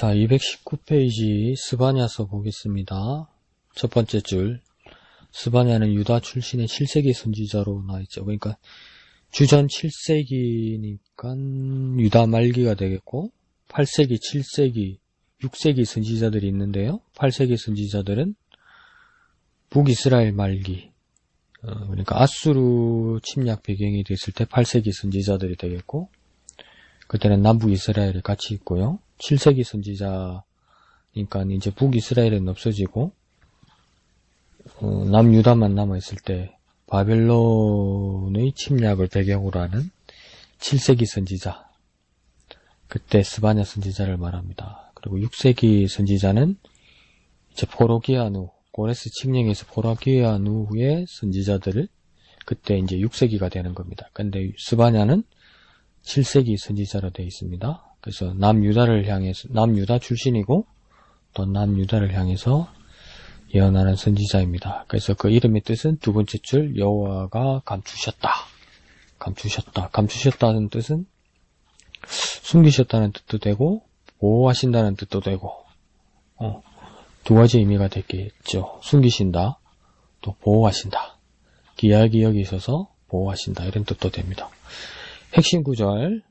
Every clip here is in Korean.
자, 219페이지 스바냐서 보겠습니다. 첫 번째 줄. 스바냐는 유다 출신의 7세기 선지자로 나와있죠. 그러니까 주전 7세기니까 유다 말기가 되겠고 8세기, 7세기, 6세기 선지자들이 있는데요. 8세기 선지자들은 북이스라엘 말기, 그러니까 아수르 침략 배경이 됐을 때 8세기 선지자들이 되겠고, 그때는 남북이스라엘이 같이 있고요. 7세기 선지자니까 이제 북이스라엘은 없어지고 남유다만 남아있을 때 바벨론의 침략을 배경으로 하는 7세기 선지자, 그때 스바냐 선지자를 말합니다. 그리고 6세기 선지자는 이제 포로기한 후, 고레스 칙령에서 포로기한 후의 선지자들을 그때 이제 6세기가 되는 겁니다. 근데 스바냐는 7세기 선지자로 되어 있습니다. 그래서 남유다를 향해서, 남유다 출신이고 또 남유다를 향해서 예언하는 선지자입니다. 그래서 그 이름의 뜻은 두 번째 줄, 여호와가 감추셨다. 감추셨다는 뜻은 숨기셨다는 뜻도 되고 보호하신다는 뜻도 되고 두 가지 의미가 되겠죠. 숨기신다, 또 보호하신다. 기약이 여기 있어서 보호하신다, 이런 뜻도 됩니다. 핵심 구절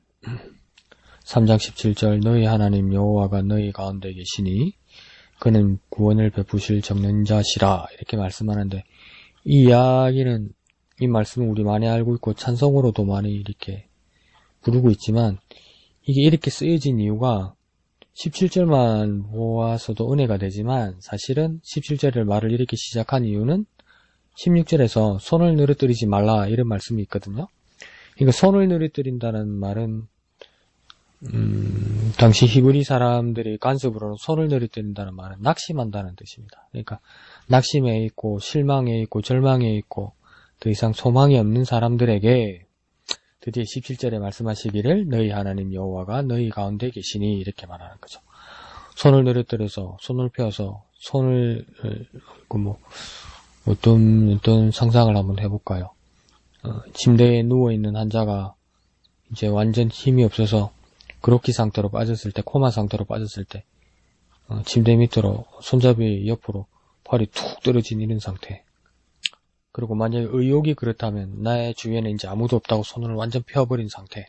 3장 17절, 너희 하나님 여호와가 너희 가운데 계시니 그는 구원을 베푸실 적능자시라, 이렇게 말씀하는데, 이 이야기는, 이 말씀은 우리 많이 알고 있고 찬송으로도 많이 이렇게 부르고 있지만, 이게 이렇게 쓰여진 이유가 17절만 보아서도 은혜가 되지만, 사실은 17절의 말을 이렇게 시작한 이유는 16절에서 손을 늘어뜨리지 말라, 이런 말씀이 있거든요. 그러니까 손을 늘어뜨린다는 말은 당시 히브리 사람들이 간섭으로는 손을 늘어뜨린다는 말은 낙심한다는 뜻입니다. 그러니까 낙심해 있고 실망해 있고 절망해 있고 더 이상 소망이 없는 사람들에게 드디어 17절에 말씀하시기를 너희 하나님 여호와가 너희 가운데 계시니, 이렇게 말하는 거죠. 손을 늘어뜨려서, 손을 펴서, 손을 어떤 상상을 한번 해볼까요? 침대에 누워있는 환자가 이제 완전 힘이 없어서 그로키 상태로 빠졌을 때, 코마 상태로 빠졌을 때, 침대 밑으로, 손잡이 옆으로 팔이 툭 떨어진 이런 상태. 그리고 만약에 의욕이 그렇다면 나의 주위에는 이제 아무도 없다고 손을 완전 펴버린 상태.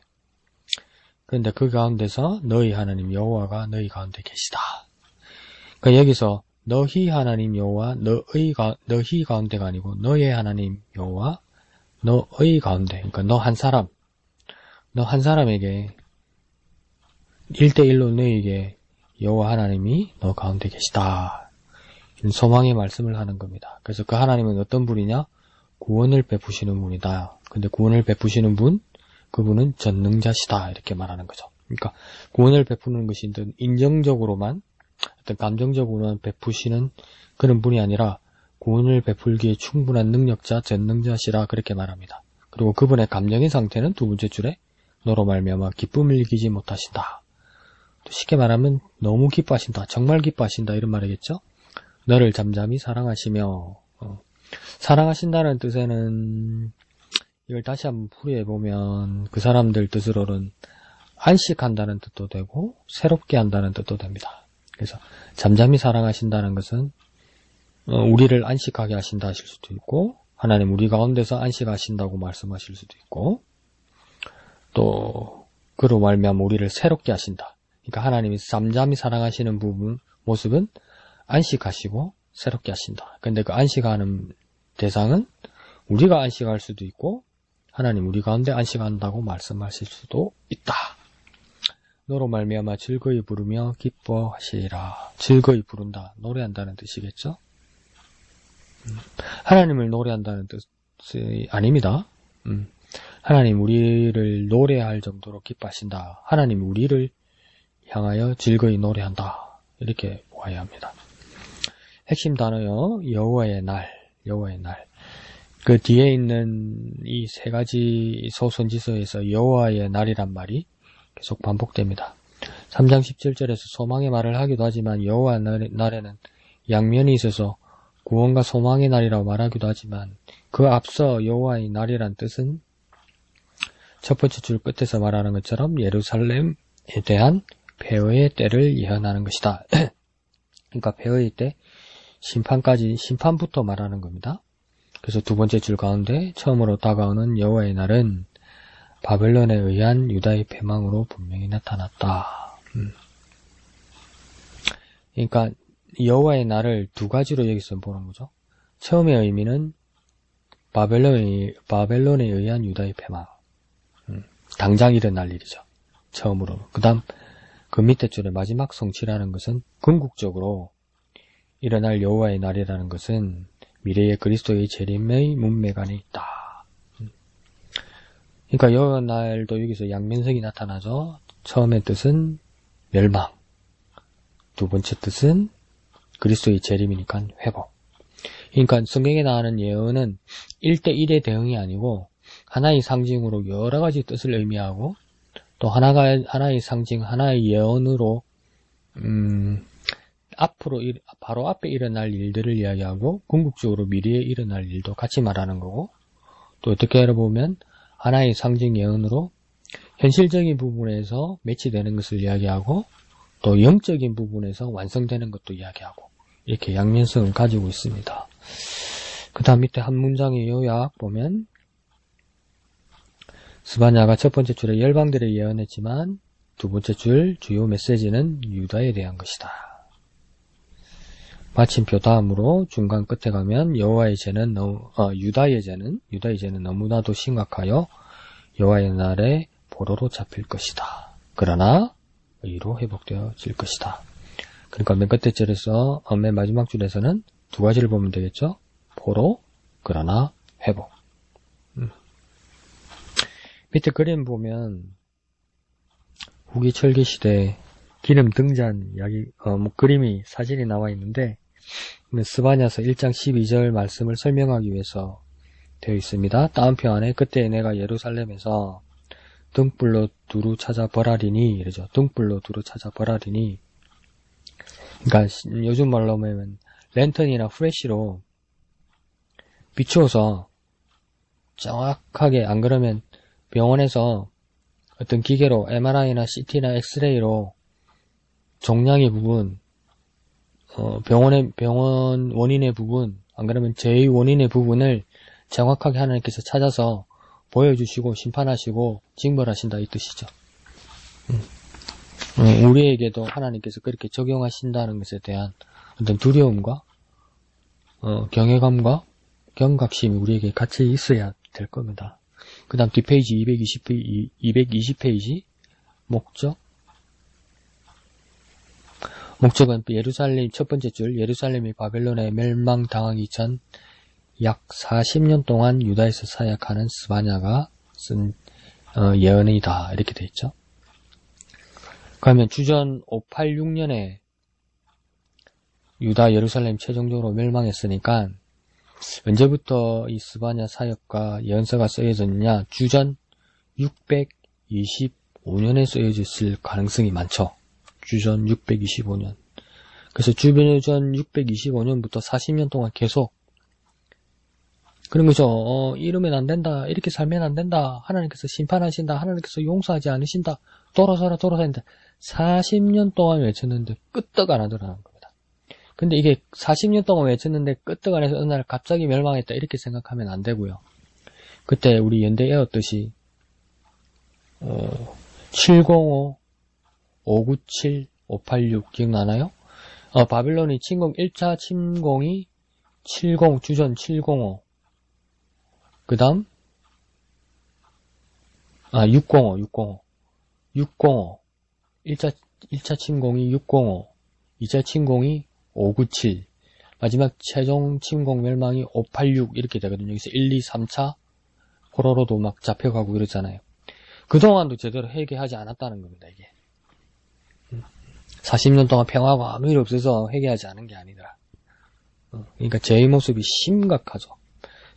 그런데 그 가운데서 너희 하나님 여호와가 너희 가운데 계시다. 그러니까 여기서 너희 하나님 여호와, 너희 가운데가 아니고 너의 하나님 여호와, 너의 가운데, 그러니까 너 한 사람에게 1대1로 너에게 여호와 하나님이 너 가운데 계시다. 소망의 말씀을 하는 겁니다. 그래서 그 하나님은 어떤 분이냐? 구원을 베푸시는 분이다. 근데 구원을 베푸시는 분, 그분은 전능자시다, 이렇게 말하는 거죠. 그러니까 구원을 베푸는 것이 인정적으로만, 어떤 감정적으로만 베푸시는 그런 분이 아니라 구원을 베풀기에 충분한 능력자, 전능자시라, 그렇게 말합니다. 그리고 그분의 감정의 상태는 두 번째 줄에 너로 말미암아 기쁨을 이기지 못하신다. 쉽게 말하면 너무 기뻐하신다, 정말 기뻐하신다, 이런 말이겠죠. 너를 잠잠히 사랑하시며, 사랑하신다는 뜻에는 이걸 다시 한번 풀이해보면 그 사람들 뜻으로는 안식한다는 뜻도 되고 새롭게 한다는 뜻도 됩니다. 그래서 잠잠히 사랑하신다는 것은 우리를 안식하게 하신다 하실 수도 있고, 하나님 우리 가운데서 안식하신다고 말씀하실 수도 있고, 또 그로 말미암아 우리를 새롭게 하신다. 그러니까 하나님이 잠잠히 사랑하시는 모습은 안식하시고 새롭게 하신다. 근데 그 안식하는 대상은 우리가 안식할 수도 있고 하나님 우리 가운데 안식한다고 말씀하실 수도 있다. 너로 말미암아 즐거이 부르며 기뻐하시리라. 즐거이 부른다, 노래한다는 뜻이겠죠. 하나님을 노래한다는 뜻이 아닙니다. 하나님 우리를 노래할 정도로 기뻐하신다. 하나님 우리를 향하여 즐거이 노래한다, 이렇게 보아야 합니다. 핵심 단어요, 여호와의 날, 여호와의 날. 그 뒤에 있는 이 세 가지 소선지서에서 여호와의 날이란 말이 계속 반복됩니다. 3장 17절에서 소망의 말을 하기도 하지만 여호와 날에는 양면이 있어서 구원과 소망의 날이라고 말하기도 하지만, 그 앞서 여호와의 날이란 뜻은 첫 번째 줄 끝에서 말하는 것처럼 예루살렘에 대한 폐허의 때를 예언하는 것이다. 그러니까 폐허의 때 심판부터 말하는 겁니다. 그래서 두 번째 줄 가운데 처음으로 다가오는 여호와의 날은 바벨론에 의한 유다의 패망으로 분명히 나타났다. 그러니까 여호와의 날을 두 가지로 여기서 보는 거죠. 처음의 의미는 바벨론에 의한 유다의 패망. 당장 일어날 일이죠. 처음으로. 그 다음 그 밑에 줄에 마지막 성취라는 것은 궁극적으로 일어날 여호와의 날이라는 것은 미래의 그리스도의 재림의 문맥 안에 있다. 그러니까 여호와 날도 여기서 양면성이 나타나죠. 처음의 뜻은 멸망, 두 번째 뜻은 그리스도의 재림이니까 회복. 그러니까 성경에 나오는 예언은 1대1의 대응이 아니고 하나의 상징으로 여러 가지 뜻을 의미하고 또 하나의 상징, 하나의 예언으로 앞으로 바로 앞에 일어날 일들을 이야기하고 궁극적으로 미래에 일어날 일도 같이 말하는 거고 또 어떻게 보면 하나의 상징 예언으로 현실적인 부분에서 매치되는 것을 이야기하고 또 영적인 부분에서 완성되는 것도 이야기하고 이렇게 양면성을 가지고 있습니다. 그 다음 밑에 한 문장의 요약 보면 스바냐가 첫 번째 줄에 열방들을 예언했지만 두 번째 줄 주요 메시지는 유다에 대한 것이다. 마침표 다음으로 중간 끝에 가면 유다의 죄는 너무나도 심각하여 여호와의 날에 포로로 잡힐 것이다. 그러나 의로 회복되어질 것이다. 그러니까 맨 끝에 줄에서 맨 마지막 줄에서는 두 가지를 보면 되겠죠. 포로, 그러나 회복. 밑에 그림 보면 후기 철기 시대 기름 등잔 이야기 그림이 사진이 나와 있는데 스바냐서 1장 12절 말씀을 설명하기 위해서 되어 있습니다. 다운표 안에 그때 내가 예루살렘에서 등불로 두루 찾아 벌하리니 이러죠. 등불로 두루 찾아 벌하리니 그러니까 요즘 말로 하면 랜턴이나 프레쉬로 비추어서 정확하게 안 그러면 병원에서 어떤 기계로 MRI나 CT나 엑스레이로 종양의 부분 병원 원인의 부분 안 그러면 제 원인의 부분을 정확하게 하나님께서 찾아서 보여주시고 심판하시고 징벌하신다 이 뜻이죠. 우리에게도 하나님께서 그렇게 적용하신다는 것에 대한 어떤 두려움과 경외감과 경각심이 우리에게 같이 있어야 될 겁니다. 그 다음 뒷페이지 220페이지 목적은 예루살렘 첫 번째 줄 예루살렘이 바벨론에 멸망당하기 전 약 40년 동안 유다에서 사역하는 스바냐가 쓴 예언이다 이렇게 돼 있죠. 그러면 주전 586년에 유다 예루살렘 최종적으로 멸망했으니까 언제부터 이 스바냐 사역과 예언서가 쓰여졌느냐? 주전 625년에 쓰여졌을 가능성이 많죠. 주전 625년. 그래서 주전 625년부터 40년 동안 계속 그런 거죠. 이러면 안 된다. 이렇게 살면 안 된다. 하나님께서 심판하신다. 하나님께서 용서하지 않으신다. 돌아서라. 40년 동안 외쳤는데 끄떡 안 하더라는 겁니다. 근데 이게 40년 동안 외쳤는데 끄떡 안 해서 어느 날 갑자기 멸망했다. 이렇게 생각하면 안 되고요. 그때 우리 연대에 외웠듯이 705, 597, 586 기억나나요? 바빌론이 침공 1차 침공이 주전 705 그 다음 605 1차 침공이 605 2차 침공이 597 마지막 최종 침공 멸망이 586 이렇게 되거든요. 여기서 1, 2, 3차 포로로도 막 잡혀가고 이러잖아요. 그동안도 제대로 회개하지 않았다는 겁니다. 이게 40년 동안 평화가 아무 일 없어서 회개하지 않은 게 아니더라. 그러니까 제 모습이 심각하죠.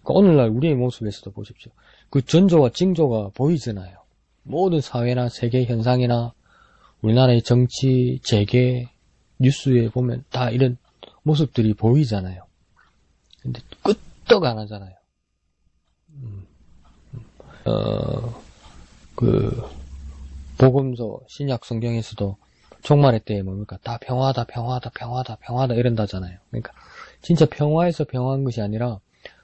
그러니까 오늘날 우리의 모습에서도 보십시오. 그 전조와 징조가 보이잖아요. 모든 사회나 세계 현상이나 우리나라의 정치, 재계, 뉴스에 보면 다 이런 모습들이 보이잖아요. 근데 끄떡 안 하잖아요. 복음서, 신약 성경에서도 종말의 때에 뭡니까? 다 평화다, 평화다, 평화다, 평화다 이런다잖아요. 그러니까 진짜 평화에서 평화한 것이 아니라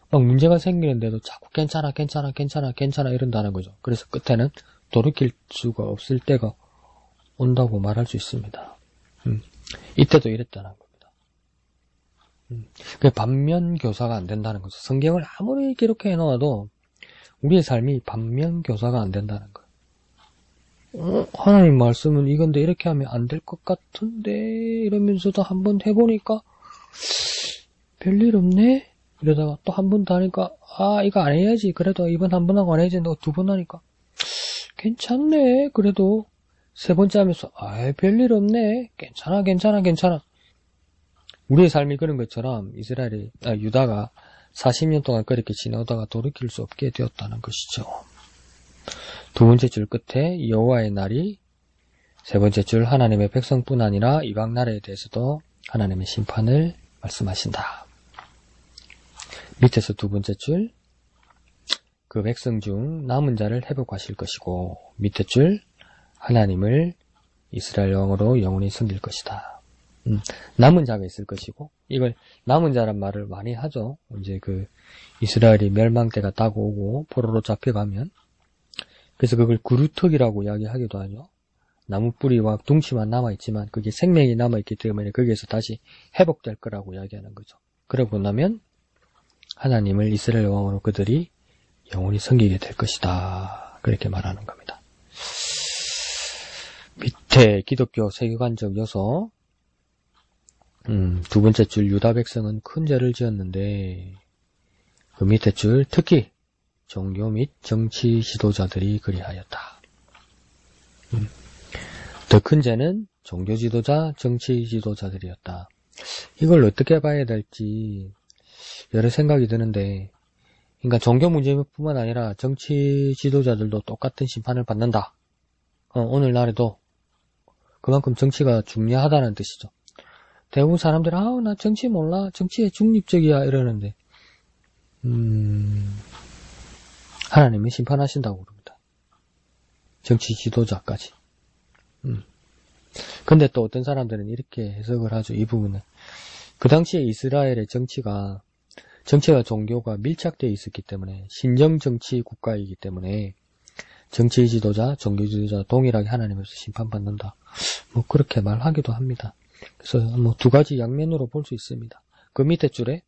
막 문제가 생기는데도 자꾸 괜찮아, 괜찮아, 괜찮아, 괜찮아 이런다는 거죠. 그래서 끝에는 돌이킬 수가 없을 때가 온다고 말할 수 있습니다. 이때도 이랬다는 겁니다. 그 반면교사가 안 된다는 거죠. 성경을 아무리 기록해 놓아도 우리의 삶이 반면교사가 안 된다는 거예요. 하나님 말씀은 이건데 이렇게 하면 안 될 것 같은데 이러면서도 한번 해보니까 별일 없네? 이러다가 또 한 번 더 하니까 이거 안 해야지. 그래도 이번 한 번 하고 안 해야지. 너 두 번 하니까 괜찮네. 그래도 세 번째 하면서 별일 없네. 괜찮아, 괜찮아, 괜찮아. 우리의 삶이 그런 것처럼 유다가 40년 동안 그렇게 지나오다가 돌이킬 수 없게 되었다는 것이죠. 두 번째 줄 끝에 여호와의 날이, 세 번째 줄 하나님의 백성뿐 아니라 이방 나라에 대해서도 하나님의 심판을 말씀하신다. 밑에서 두 번째 줄, 그 백성 중 남은 자를 회복하실 것이고, 밑에 줄 하나님을 이스라엘 왕으로 영원히 섬길 것이다. 남은 자가 있을 것이고, 이걸 남은 자란 말을 많이 하죠. 이제 이스라엘이 멸망 때가 다가오고 포로로 잡혀가면, 그래서 그걸 구루턱이라고 이야기하기도 하죠. 나무 뿌리와 둥치만 남아있지만 그게 생명이 남아있기 때문에 거기에서 다시 회복될 거라고 이야기하는 거죠. 그러고 나면 하나님을 이스라엘 왕으로 그들이 영원히 섬기게 될 것이다. 그렇게 말하는 겁니다. 밑에 기독교 세계관적 요소, 두 번째 줄 유다 백성은 큰 죄를 지었는데 그 밑에 줄 특히 종교 및 정치 지도자들이 그리하였다. 더 큰 죄는 종교 지도자, 정치 지도자들이었다. 이걸 어떻게 봐야 될지 여러 생각이 드는데, 그러니까 종교 문제뿐만 아니라 정치 지도자들도 똑같은 심판을 받는다. 오늘날에도 그만큼 정치가 중요하다는 뜻이죠. 대부분 사람들은 나 정치 몰라, 정치에 중립적이야 이러는데 하나님이 심판하신다고 그럽니다. 정치 지도자까지. 근데 또 어떤 사람들은 이렇게 해석을 하죠. 이 부분은 그 당시에 이스라엘의 정치가 종교가 밀착되어 있었기 때문에, 신정정치 국가이기 때문에 정치 지도자, 종교 지도자 동일하게 하나님에서 심판받는다. 그렇게 말하기도 합니다. 그래서 두 가지 양면으로 볼 수 있습니다. 그 밑에 줄에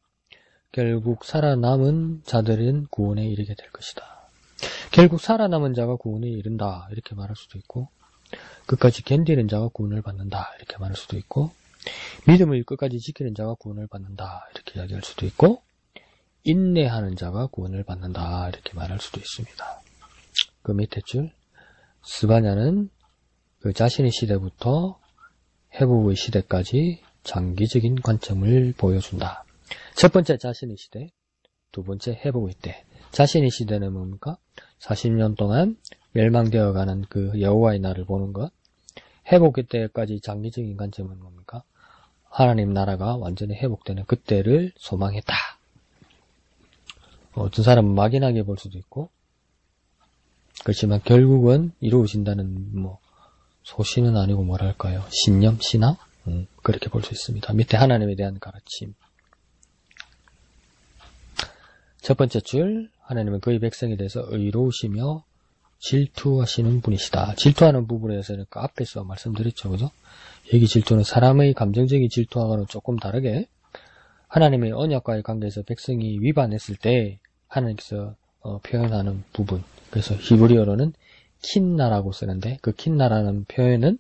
결국 살아남은 자들은 구원에 이르게 될 것이다. 결국 살아남은 자가 구원에 이른다. 이렇게 말할 수도 있고, 끝까지 견디는 자가 구원을 받는다. 이렇게 말할 수도 있고, 믿음을 끝까지 지키는 자가 구원을 받는다. 이렇게 이야기할 수도 있고, 인내하는 자가 구원을 받는다. 이렇게 말할 수도 있습니다. 그 밑에 줄, 스바냐는 그 자신의 시대부터 회복의 시대까지 장기적인 관점을 보여준다. 첫 번째 자신의 시대, 두 번째 회복의 때. 자신의 시대는 뭡니까? 40년 동안 멸망되어가는 그 여호와의 날을 보는 것. 회복의 때까지 장기적인 관점은 뭡니까? 하나님 나라가 완전히 회복되는 그때를 소망했다. 어떤 사람은 막연하게 볼 수도 있고, 그렇지만 결국은 이루어진다는 소신은 아니고 뭐랄까요? 신념, 신앙? 그렇게 볼 수 있습니다. 밑에 하나님에 대한 가르침. 첫 번째 줄, 하나님은 그의 백성에 대해서 의로우시며 질투하시는 분이시다. 질투하는 부분에서는 그 앞에서 말씀드렸죠, 그죠? 여기 질투는 사람의 감정적인 질투하고는 조금 다르게 하나님의 언약과의 관계에서 백성이 위반했을 때 하나님께서 표현하는 부분. 그래서 히브리어로는 킨나라고 쓰는데, 그 킨나라는 표현은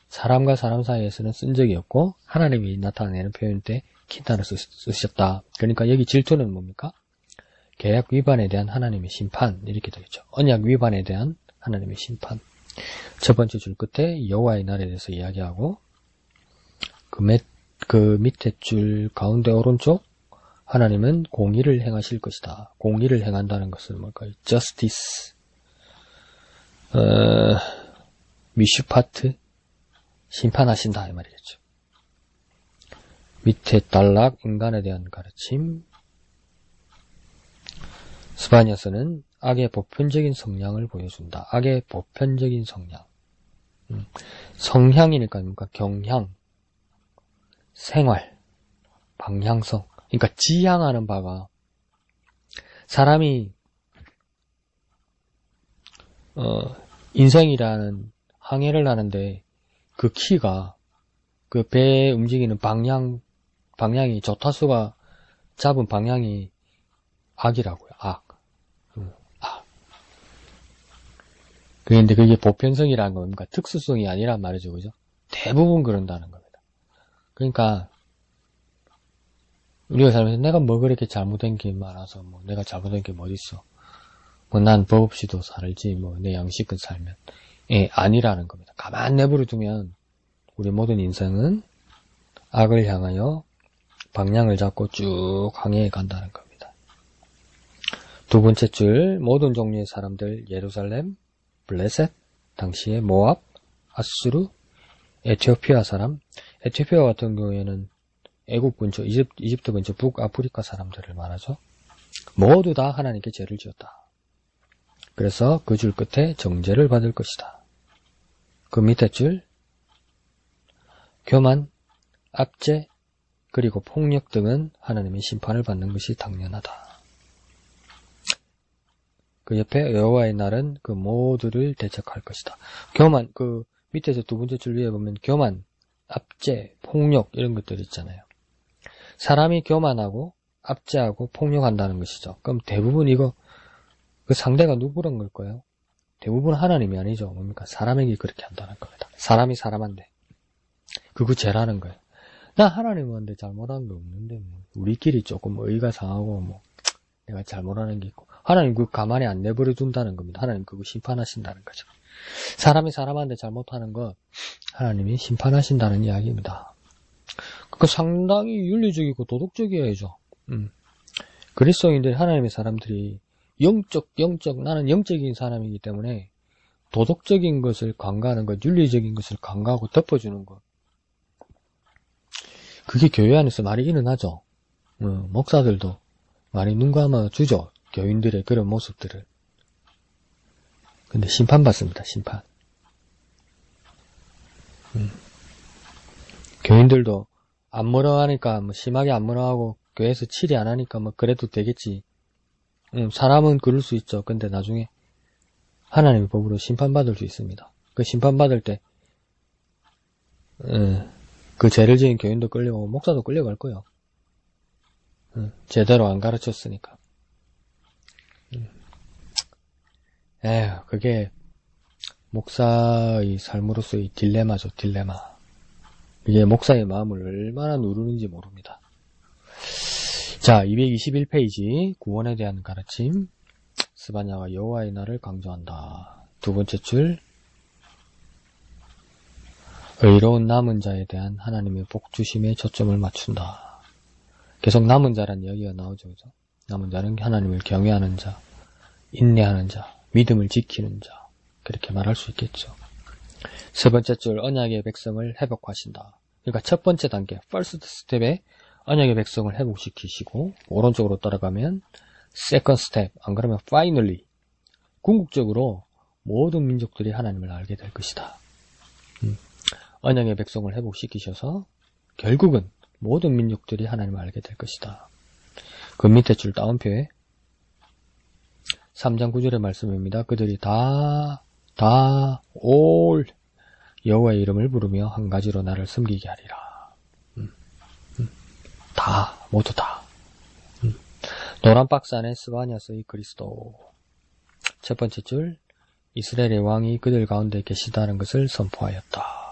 사람과 사람 사이에서는 쓴 적이 없고 하나님이 나타내는 표현 때 킨나를 쓰셨다. 그러니까 여기 질투는 뭡니까? 계약 위반에 대한 하나님의 심판, 이렇게 되겠죠. 언약 위반에 대한 하나님의 심판. 첫 번째 줄 끝에 여호와의 날에 대해서 이야기하고, 그 밑에 줄 가운데 오른쪽, 하나님은 공의를 행하실 것이다. 공의를 행한다는 것은 뭘까요? justice, 미슈파트, 심판하신다 이 말이겠죠. 밑에 단락, 인간에 대한 가르침. 스바냐서는 악의 보편적인 성향을 보여준다. 악의 보편적인 성향. 성향이니까 뭔가 경향, 생활, 방향성. 그러니까 지향하는 바가 사람이 인생이라는 항해를 하는데 그 키가 그 배 움직이는 방향이 조타수가 잡은 방향이 악이라고요. 악. 그런데 그게 보편성이라는 겁니까? 특수성이 아니란 말이죠. 그죠? 대부분 그런다는 겁니다. 그러니까 우리가 살면서 내가 뭐 그렇게 잘못된 게 많아서 뭐 내가 잘못된 게 뭐 어딨어. 뭐 난 법 없이도 살지 뭐 내 양식은 살면 아니라는 겁니다. 가만 내버려 두면 우리 모든 인생은 악을 향하여 방향을 잡고 쭉 항해해 간다는 겁니다. 두 번째 줄 모든 종류의 사람들 예루살렘, 블레셋, 당시의 모압, 아수르, 에티오피아 사람. 에티오피아 같은 경우에는 애국 근처, 이집트 근처 북아프리카 사람들을 말하죠. 모두 다 하나님께 죄를 지었다. 그래서 그 줄 끝에 정죄를 받을 것이다. 그 밑에 줄 교만, 압제, 그리고 폭력 등은 하나님의 심판을 받는 것이 당연하다. 그 옆에 여호와의 날은 그 모두를 대적할 것이다. 교만, 그 밑에서 두 번째 줄 위에 보면 교만, 압제, 폭력 이런 것들 있잖아요. 사람이 교만하고 압제하고 폭력한다는 것이죠. 그럼 대부분 이거 그 상대가 누구란 걸까요? 대부분 하나님이 아니죠. 뭡니까? 사람에게 그렇게 한다는 겁니다. 사람이 사람한테 그거 죄라는 거예요. 나 하나님한테 잘못한 게 없는데 뭐 우리끼리 조금 의가 상하고 뭐 내가 잘못하는 게 있고 하나님 그거 가만히 안 내버려 둔다는 겁니다. 하나님 그거 심판하신다는 거죠. 사람이 사람한테 잘못하는 거 하나님이 심판하신다는 이야기입니다. 그러니까 상당히 윤리적이고 도덕적이어야죠. 그리스도인들 하나님의 사람들이 나는 영적인 사람이기 때문에 도덕적인 것을 간과하는 것, 윤리적인 것을 간과하고 덮어주는 것. 그게 교회 안에서 많이 일어나죠. 목사들도 많이 눈 감아주죠. 교인들의 그런 모습들을. 근데 심판받습니다. 심판. 교인들도 안 뭐라 하니까 뭐 심하게 안 뭐라 하고 교회에서 치리 안 하니까 뭐 그래도 되겠지. 사람은 그럴 수 있죠. 근데 나중에 하나님의 법으로 심판받을 수 있습니다. 그 심판받을 때 그 죄를 지은 교인도 끌려가고 목사도 끌려갈 거예요. 제대로 안 가르쳤으니까. 그게 목사의 삶으로서의 딜레마죠. 딜레마. 이게 목사의 마음을 얼마나 누르는지 모릅니다. 자, 221페이지 구원에 대한 가르침. 스바냐가 여호와의 날을 강조한다. 두 번째 줄 의로운 남은 자에 대한 하나님의 복주심에 초점을 맞춘다. 계속 남은 자란 이야기가 나오죠. 그죠? 남은 자는 하나님을 경외하는 자, 인내하는 자, 믿음을 지키는 자, 그렇게 말할 수 있겠죠. 세 번째 줄 언약의 백성을 회복하신다. 그러니까 첫 번째 단계, first step에 언약의 백성을 회복시키시고 오른쪽으로 따라가면 second step, 안 그러면 finally, 궁극적으로 모든 민족들이 하나님을 알게 될 것이다. 언약의 백성을 회복시키셔서 결국은 모든 민족들이 하나님을 알게 될 것이다. 그 밑에 줄 다운표에 3장 9절의 말씀입니다. 그들이 올 여호와의 이름을 부르며 한 가지로 나를 섬기게 하리라. 모두 다. 노란 박스 안에 스바냐서의 그리스도. 첫 번째 줄 이스라엘의 왕이 그들 가운데 계시다는 것을 선포하였다.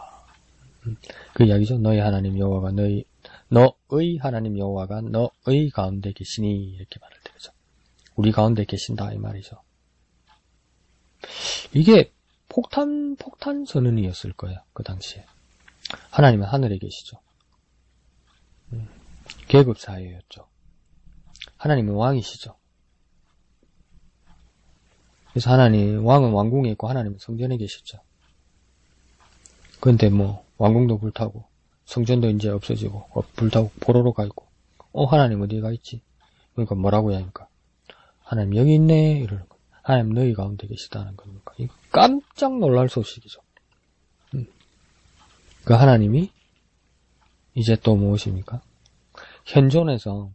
그 이야기죠. 너의 하나님 여호와가 너의 하나님 여호와가 너의 가운데 계시니 이렇게 말할 때 그죠. 우리 가운데 계신다 이 말이죠. 이게 폭탄 선언이었을 거예요. 그 당시에. 하나님은 하늘에 계시죠. 계급 사회였죠. 하나님은 왕이시죠. 그래서 왕은 왕궁에 있고 하나님은 성전에 계시죠. 그런데 왕궁도 불타고 성전도 이제 없어지고 불타고 포로로 가 있고 하나님 어디에 가 있지? 그러니까 뭐라고 해야 하니까 하나님 여기 있네 이러는 거예요. 하나님 너희 가운데 계시다는 겁니까? 이거 깜짝 놀랄 소식이죠. 그 하나님이 이제 또 무엇입니까? 현존에서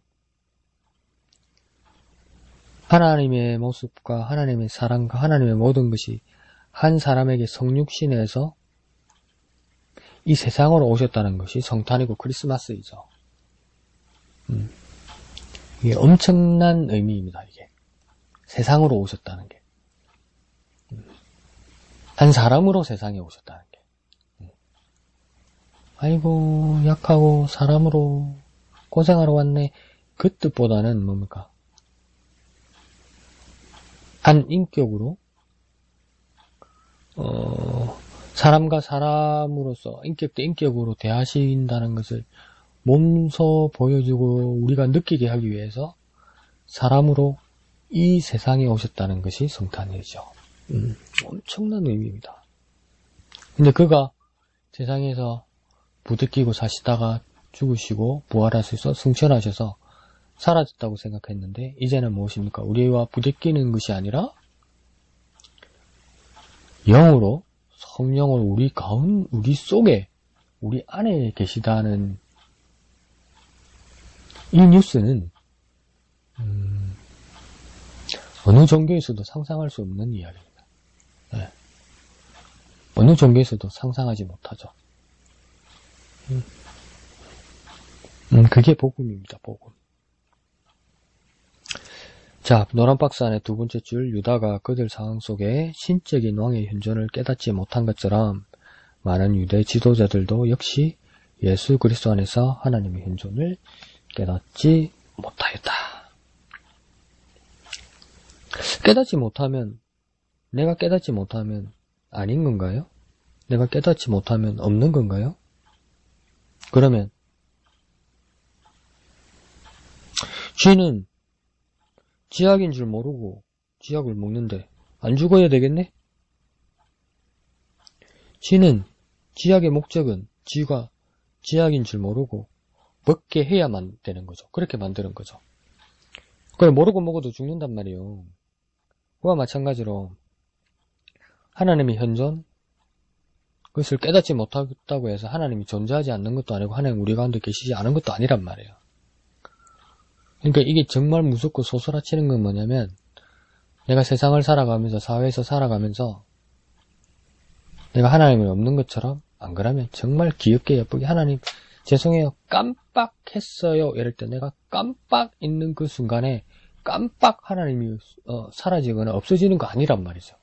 하나님의 모습과 하나님의 사랑과 하나님의 모든 것이 한 사람에게 성육신해서 이 세상으로 오셨다는 것이 성탄이고 크리스마스이죠. 이게 엄청난 의미입니다. 이게 세상으로 오셨다는 게, 한 사람으로 세상에 오셨다는 게. 아이고 약하고 사람으로 고생하러 왔네. 그 뜻보다는 뭡니까? 한 인격으로 사람과 사람으로서 인격 대 인격으로 대하신다는 것을 몸소 보여주고 우리가 느끼게 하기 위해서 사람으로 이 세상에 오셨다는 것이 성탄이죠. 엄청난 의미입니다. 근데 그가 세상에서 부대끼고 사시다가 죽으시고 부활하셔서 승천하셔서 사라졌다고 생각했는데 이제는 무엇입니까? 우리와 부대끼는 것이 아니라 영으로 성령으로 우리 속에 우리 안에 계시다는 이 뉴스는 어느 종교에서도 상상할 수 없는 이야기입니다. 네. 어느 종교에서도 상상하지 못하죠. 그게 복음입니다. 복음. 자, 노란 박스 안에 두 번째 줄, 유다가 그들 상황 속에 신적인 왕의 현존을 깨닫지 못한 것처럼 많은 유대 지도자들도 역시 예수 그리스도 안에서 하나님의 현존을 깨닫지 못하였다. 깨닫지 못하면, 내가 깨닫지 못하면 아닌 건가요? 내가 깨닫지 못하면 없는 건가요? 그러면 쥐는 쥐약인 줄 모르고 쥐약을 먹는데 안 죽어야 되겠네? 쥐는 쥐약의 목적은 쥐가 쥐약인 줄 모르고 먹게 해야만 되는 거죠. 그렇게 만드는 거죠. 그걸 모르고 먹어도 죽는단 말이에요. 그와 마찬가지로 하나님의 현존, 그것을 깨닫지 못하겠다고 해서 하나님이 존재하지 않는 것도 아니고 하나님 우리 가운데 계시지 않은 것도 아니란 말이에요. 그러니까 이게 정말 무섭고 소스라치는 건 뭐냐면 내가 세상을 살아가면서 사회에서 살아가면서 내가 하나님이 없는 것처럼 안 그러면 정말 귀엽게 예쁘게 하나님 죄송해요 깜빡했어요 이럴 때 내가 깜빡 있는 그 순간에 깜빡 하나님이 사라지거나 없어지는 거 아니란 말이죠.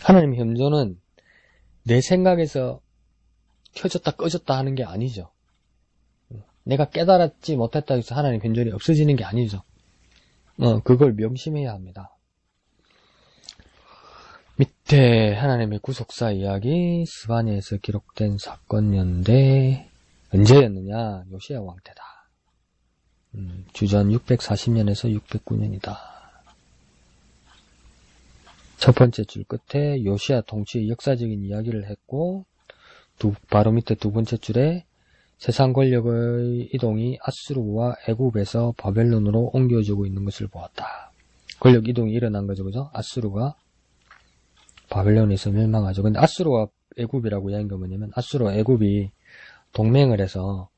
하나님의 현존은 내 생각에서 켜졌다 꺼졌다 하는 게 아니죠. 내가 깨달았지 못했다고 해서 하나님 현존이 없어지는 게 아니죠. 그걸 명심해야 합니다. 밑에 하나님의 구속사 이야기 스바냐에서 기록된 사건 연대 언제였느냐? 요시야 왕 때다. 주전 640년에서 609년이다. 첫 번째 줄 끝에 요시야 통치의 역사적인 이야기를 했고 바로 밑에 두 번째 줄에 세상 권력의 이동이 아수르와 애굽에서 바벨론으로 옮겨지고 있는 것을 보았다. 권력 이동이 일어난 거죠, 그죠? 아수르가 바벨론에서 멸망하죠. 근데 아수르와 애굽이라고 이야기한 건 뭐냐면 아수르와 애굽이 동맹을 해서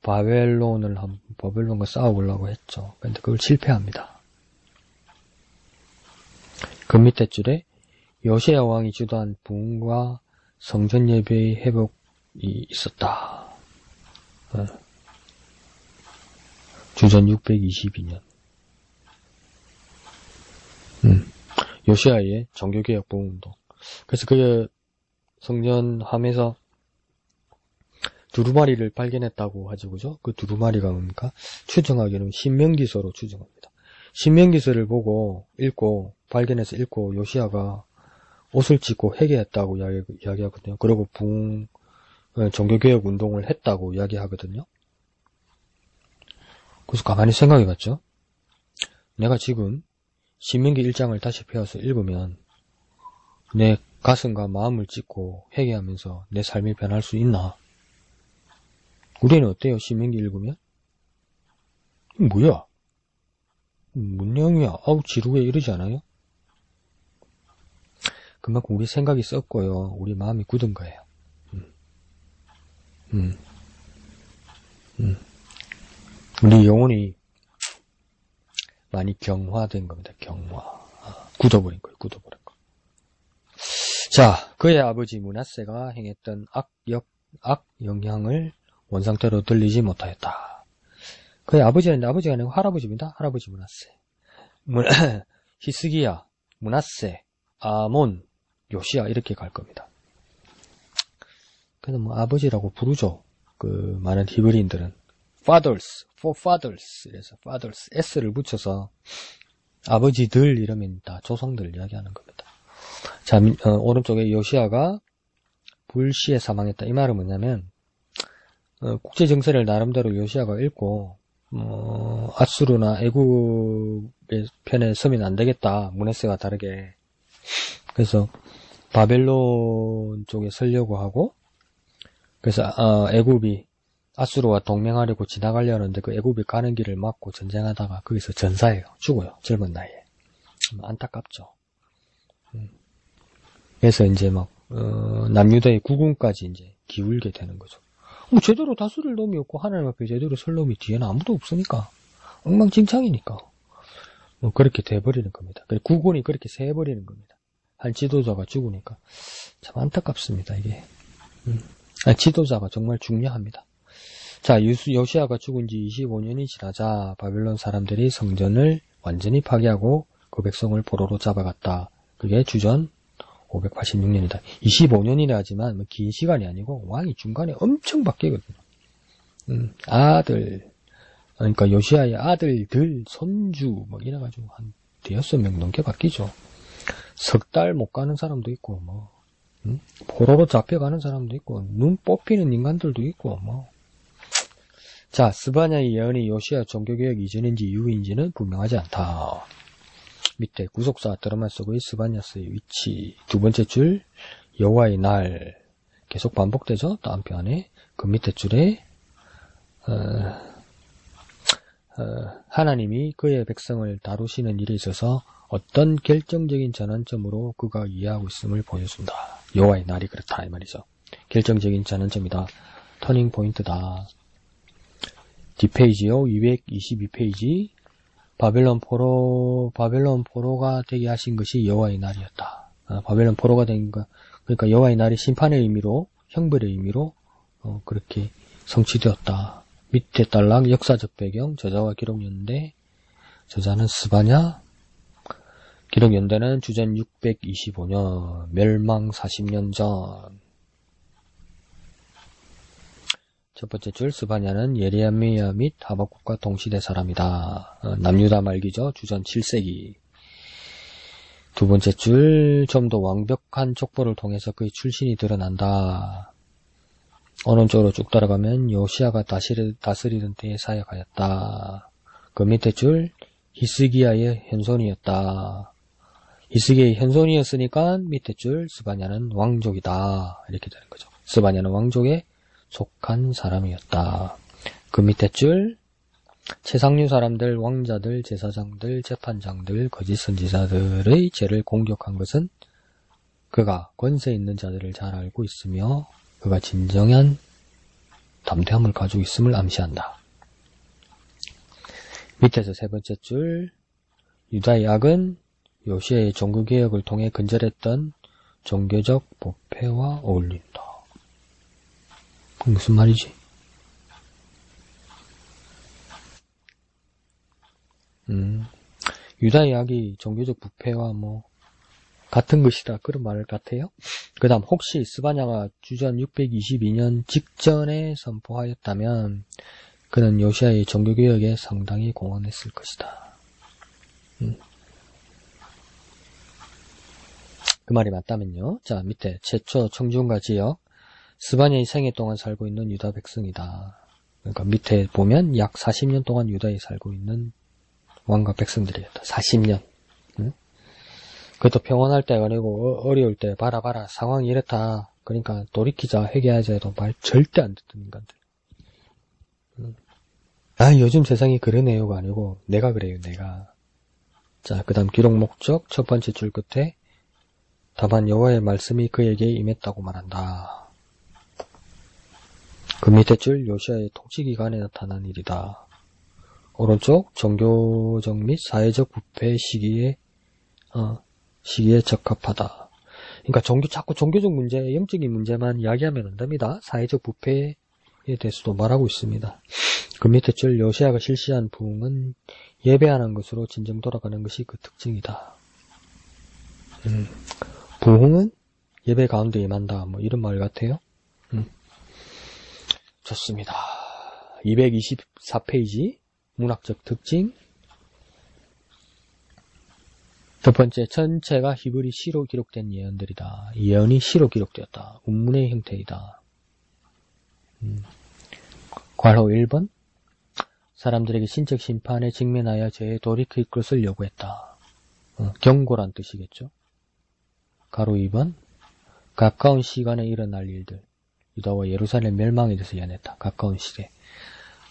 바벨론과 싸워보려고 했죠. 근데 그걸 실패합니다. 그 밑에 줄에 요시야 왕이 주도한 부흥과 성전 예배의 회복이 있었다. 주전 622년. 요시야의 종교개혁 부흥운동. 그래서 그게 성전함에서 두루마리를 발견했다고 하죠, 그죠? 그 두루마리가 뭡니까? 추정하기는 신명기서로 추정합니다. 신명기서를 보고 읽고 발견해서 읽고 요시야가 옷을 찢고 회개했다고 이야기하거든요. 그리고 종교개혁 운동을 했다고 이야기하거든요. 그래서 가만히 생각해봤죠. 내가 지금 신명기 1장을 다시 펴서 읽으면 내 가슴과 마음을 찢고 회개하면서 내 삶이 변할 수 있나? 우리는 어때요? 신명기 읽으면? 뭐야? 뭔 내용이야? 아우 지루해 이러지 않아요? 그만큼 우리 생각이 썩고요. 우리 마음이 굳은 거예요. 우리 영혼이 많이 경화된 겁니다. 경화. 굳어버린 거예요. 굳어버린 거. 자, 그의 아버지 므낫세가 행했던 악 영향을 원상태로 들리지 못하였다. 그의 아버지는 아버지가 아니고 할아버지입니다. 할아버지 므낫세. 히스기야, 므낫세, 아몬, 요시야 이렇게 갈 겁니다. 그래서 뭐 아버지라고 부르죠. 그 많은 히브리인들은 fathers, forefathers, 그래서 fathers s를 붙여서 아버지들 이러면 다 조상들 이야기하는 겁니다. 자, 오른쪽에 요시야가 불시에 사망했다. 이 말은 뭐냐면 국제 정세를 나름대로 요시야가 읽고 아수르나 애굽의 편에 서면 안 되겠다. 므낫세가 다르게. 그래서 바벨론 쪽에 서려고 하고, 그래서 애굽이 아수르와 동맹하려고 지나가려는데 그 애굽이 가는 길을 막고 전쟁하다가 거기서 전사해요. 죽어요. 젊은 나이에. 안타깝죠. 그래서 이제 막 남유다의 구군까지 이제 기울게 되는 거죠. 뭐 제대로 다스릴 놈이 없고 하나님 앞에 제대로 설 놈이 뒤에는 아무도 없으니까 엉망진창이니까 그렇게 돼버리는 겁니다. 구군이 그렇게 세버리는 겁니다. 한 지도자가 죽으니까 참 안타깝습니다. 이게 지도자가 정말 중요합니다. 자, 요시야가 죽은 지 25년이 지나자 바벨론 사람들이 성전을 완전히 파괴하고 그 백성을 포로로 잡아갔다. 그게 주전 586년이다. 25년이라 하지만 뭐 긴 시간이 아니고 왕이 중간에 엄청 바뀌거든요. 아들, 그러니까 요시야의 아들들, 손주 뭐 이래가지고 한 6명 넘게 바뀌죠. 석 달 못 가는 사람도 있고 포로로 잡혀가는 사람도 있고 눈 뽑히는 인간들도 있고 자, 스바냐의 예언이 요시야 종교개혁 이전인지 이후인지는 분명하지 않다. 밑에 구속사 드라마 속의 스바냐스의 위치, 두 번째 줄 여호와의 날 계속 반복되죠. 다음 편에 그 밑에 줄에 하나님이 그의 백성을 다루시는 일에 있어서 어떤 결정적인 전환점으로 그가 이해하고 있음을 보여준다. 여호와의 날이 그렇다 이 말이죠. 결정적인 전환점이다. 터닝 포인트다. 뒷페이지요. 222페이지. 바벨론 포로가 되게 하신 것이 여호와의 날이었다. 바벨론 포로가 된 거, 그러니까 여호와의 날이 심판의 의미로, 형벌의 의미로 그렇게 성취되었다. 밑에 딸랑 역사적 배경, 저자와 기록 연대, 저자는 스바냐, 기록 연대는 주전 625년, 멸망 40년 전. 첫 번째 줄 스바냐는 예레미야 및 하박국과 동시대 사람이다. 남유다 말기죠. 주전 7세기. 두 번째 줄 좀 더 완벽한 족보를 통해서 그의 출신이 드러난다. 오른쪽으로 쭉 따라가면 요시야가 다스리던 때에 사역하였다. 그 밑에 줄 히스기야의 현손이었다. 히스기야의 현손이었으니까 밑에 줄 스바냐는 왕족이다. 이렇게 되는 거죠. 스바냐는 왕족의 속한 사람이었다. 그 밑에 줄 최상류 사람들, 왕자들, 제사장들, 재판장들, 거짓 선지자들의 죄를 공격한 것은 그가 권세 있는 자들을 잘 알고 있으며 그가 진정한 담대함을 가지고 있음을 암시한다. 밑에서 세 번째 줄 유다의 악은 요시야의 종교개혁을 통해 근절했던 종교적 부패와 어울린다. 무슨 말이지? 유다의 악이 종교적 부패와 같은 것이다. 그런 말 같아요. 그 다음, 혹시 스바냐가 주전 622년 직전에 선포하였다면, 그는 요시야의 종교개혁에 상당히 공헌했을 것이다. 그 말이 맞다면요. 자, 밑에, 최초 청중과 지역, 스바냐의 생애 동안 살고 있는 유다 백성이다. 그러니까 밑에 보면 약 40년 동안 유다에 살고 있는 왕과 백성들이었다. 40년. 그것도 평온할 때가 아니고 어려울 때 봐라 상황이 이렇다. 그러니까 돌이키자 회개하자 해도 말 절대 안 듣던 인간들. 요즘 세상이 그러네요가 아니고 내가 그래요. 내가. 자, 그 다음 기록 목적 첫 번째 줄 끝에 다만 여호와의 말씀이 그에게 임했다고 말한다. 그 밑에 줄 요시아의 통치 기간에 나타난 일이다. 오른쪽 종교적 및 사회적 부패 시기에 적합하다. 그러니까 자꾸 종교적 문제, 영적인 문제만 이야기하면 안 됩니다. 사회적 부패에 대해서도 말하고 있습니다. 그 밑에 줄 요시아가 실시한 부흥은 예배하는 것으로 진정 돌아가는 것이 그 특징이다. 부흥은 예배 가운데 임한다. 뭐 이런 말 같아요. 좋습니다. 224페이지 문학적 특징. 첫 번째, 전체가 히브리 시로 기록된 예언들이다. 예언이 시로 기록되었다. 운문의 형태이다. 괄호 1번. 사람들에게 신적 심판에 직면하여 죄에 돌이킬 것을 요구했다. 경고란 뜻이겠죠. 괄호 2번. 가까운 시간에 일어날 일들. 유다와 예루살렘 멸망에 대해서 예언했다. 가까운 시대.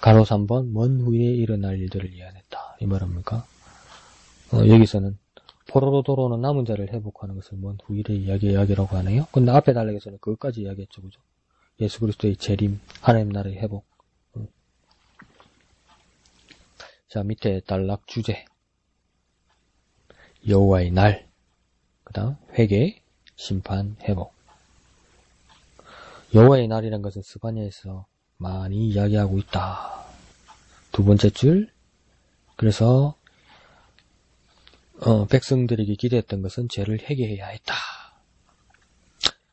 괄호 3번. 먼 후에 일어날 일들을 예언했다. 이 말입니까? 여기서는 포로로도로는 남은 자를 회복하는 것을 먼 후일의 이야기라고 하네요. 근데 앞에 단락에서는 그것까지 이야기했죠. 그죠? 예수 그리스도의 재림, 하나님 나라의 회복. 자, 밑에 단락 주제. 여호와의 날. 그 다음 회개, 심판, 회복. 여호와의 날이라는 것은 스바냐에서 많이 이야기하고 있다. 두 번째 줄. 그래서 백성들에게 기대했던 것은 죄를 회개해야 했다.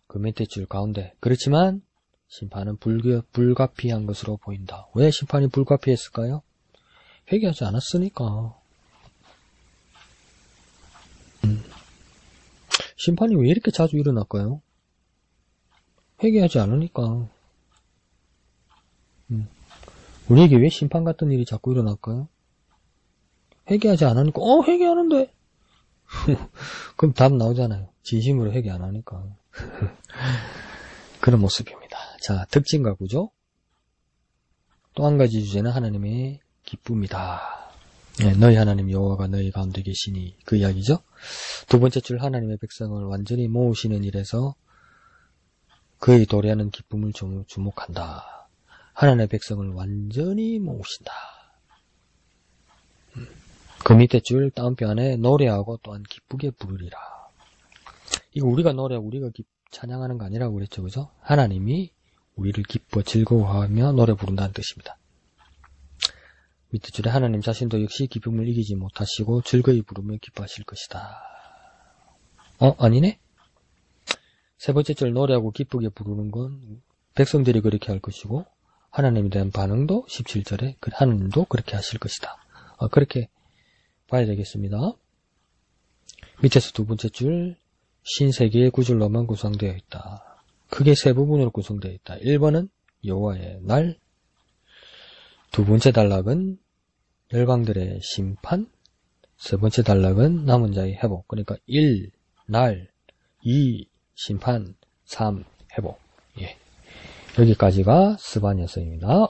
그 밑에 줄 가운데. 그렇지만 심판은 불가피한 것으로 보인다. 왜 심판이 불가피했을까요? 회개하지 않았으니까. 심판이 왜 이렇게 자주 일어날까요? 회개하지 않으니까. 우리에게 왜 심판 같은 일이 자꾸 일어날까요? 회개하지 않으니까. 회개하는데. 그럼 답 나오잖아요. 진심으로 회개 안 하니까. 그런 모습입니다. 자, 특징과 구조. 또 한 가지 주제는 하나님의 기쁨이다. 네, 너희 하나님 여호와가 너희 가운데 계시니 그 이야기죠. 두 번째 줄 하나님의 백성을 완전히 모으시는 일에서 그의 도래하는 기쁨을 주목한다. 하나님의 백성을 완전히 모으신다. 그 밑에 줄 따옴표 안에 노래하고 또한 기쁘게 부르리라. 이거 우리가 노래하고 우리가 찬양하는 거 아니라고 그랬죠. 그죠? 하나님이 우리를 기뻐 즐거워하며 노래 부른다는 뜻입니다. 밑에 줄에 하나님 자신도 역시 기쁨을 이기지 못하시고 즐거이 부르며 기뻐하실 것이다. 아니네? 세 번째 줄 노래하고 기쁘게 부르는 건 백성들이 그렇게 할 것이고 하나님에 대한 반응도 17절에 하나님도 그렇게 하실 것이다. 그렇게 봐야 되겠습니다. 밑에서 두 번째 줄 신세계의 구절로만 구성되어 있다. 크게 세 부분으로 구성되어 있다. 1번은 여호와의 날, 두 번째 단락은 열방들의 심판, 세 번째 단락은 남은 자의 회복. 그러니까 1, 날, 2, 심판, 3, 회복. 예. 여기까지가 스바냐서입니다.